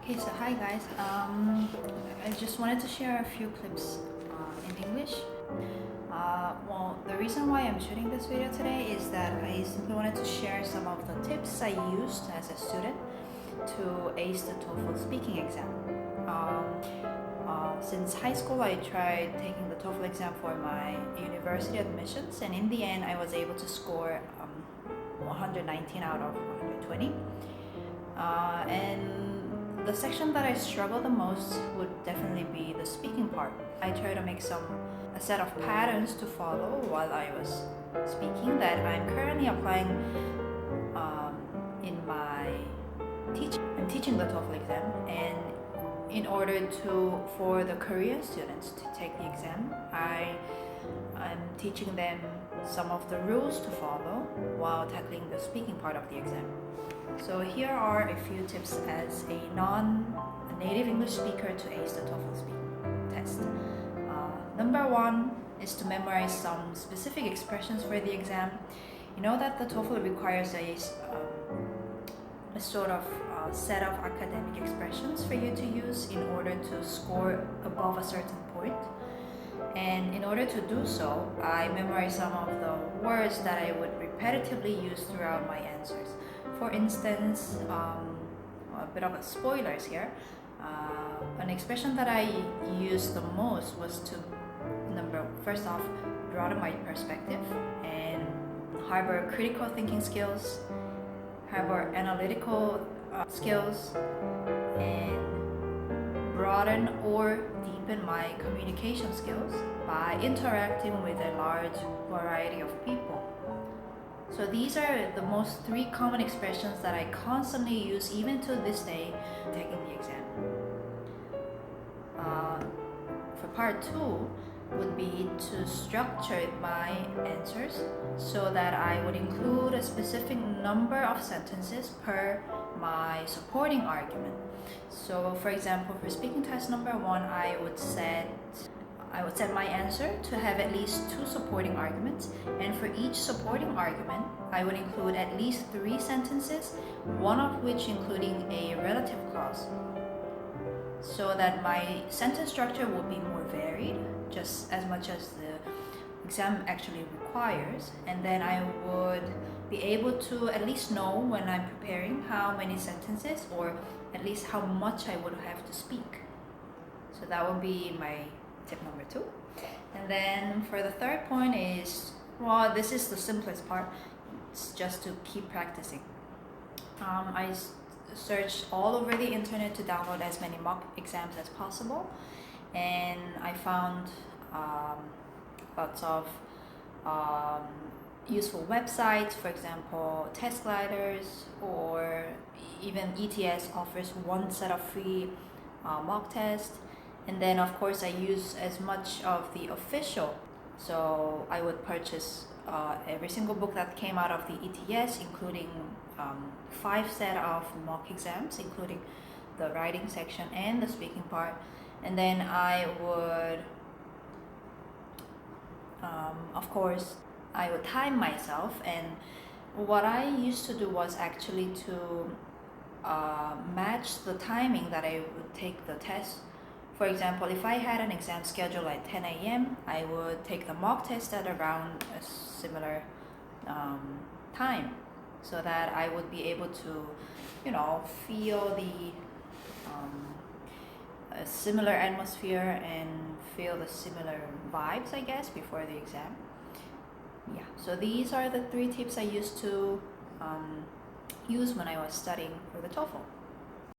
Okay, so hi guys. I just wanted to share a few clips in English. Well, the reason why I'm shooting this video today is that I simply wanted to share some of the tips I used as a student to ace the TOEFL speaking exam. Since high school, I tried taking the TOEFL exam for my university admissions, and in the end, I was able to score 119 out of 120. And the section that I struggle the most would definitely be the speaking part. I try to make a set of patterns to follow while I was speaking that I'm currently applying in my teaching. I'm teaching the TOEFL exam, and in order for the Korean students to take the exam, I'm teaching them some of the rules to follow while tackling the speaking part of the exam. So here are a few tips as a non-native English speaker to ace the TOEFL speaking test. Number one is to memorize some specific expressions for the exam. You know that the TOEFL requires a sort of set of academic expressions for you to use in order to score above a certain point. And in order to do so, I memorized some of the words that I would repetitively use throughout my answers. For instance, a bit of a spoilers here. An expression that I used the most was to first off, broaden my perspective and harbor critical thinking skills, harbor analytical skills, and broaden or deepen my communication skills by interacting with a large variety of people. So these are the most three common expressions that I constantly use even to this day taking the exam. For part two would be to structure my answers so that I would include a specific number of sentences per my supporting argument. So for example, for speaking test number one, I would set my answer to have at least two supporting arguments, and for each supporting argument, I would include at least 3 sentences, one of which including a relative clause, so that my sentence structure would be more varied, just as much as the exam actually requires, and then I would be able to at least know when I'm preparing how many sentences or at least how much I would have to speak. So that would be my tip number 2. And then for the third point is, well, this is the simplest part. It's just to keep practicing. I searched all over the internet to download as many mock exams as possible, and I found lots of useful websites. For example, Test Gliders, or even ETS offers one set of free mock tests. And then of course I use as much of the official. So I would purchase every single book that came out of the ETS, including 5 set of mock exams, including the writing section and the speaking part. And then I would, of course, I would time myself. And what I used to do was actually to match the timing that I would take the test. For example, if I had an exam scheduled at 10 a.m., I would take the mock test at around a similar time, so that I would be able to, feel the a similar atmosphere and feel the similar vibes, I guess, before the exam. Yeah, so these are the 3 tips I used to use when I was studying for the TOEFL.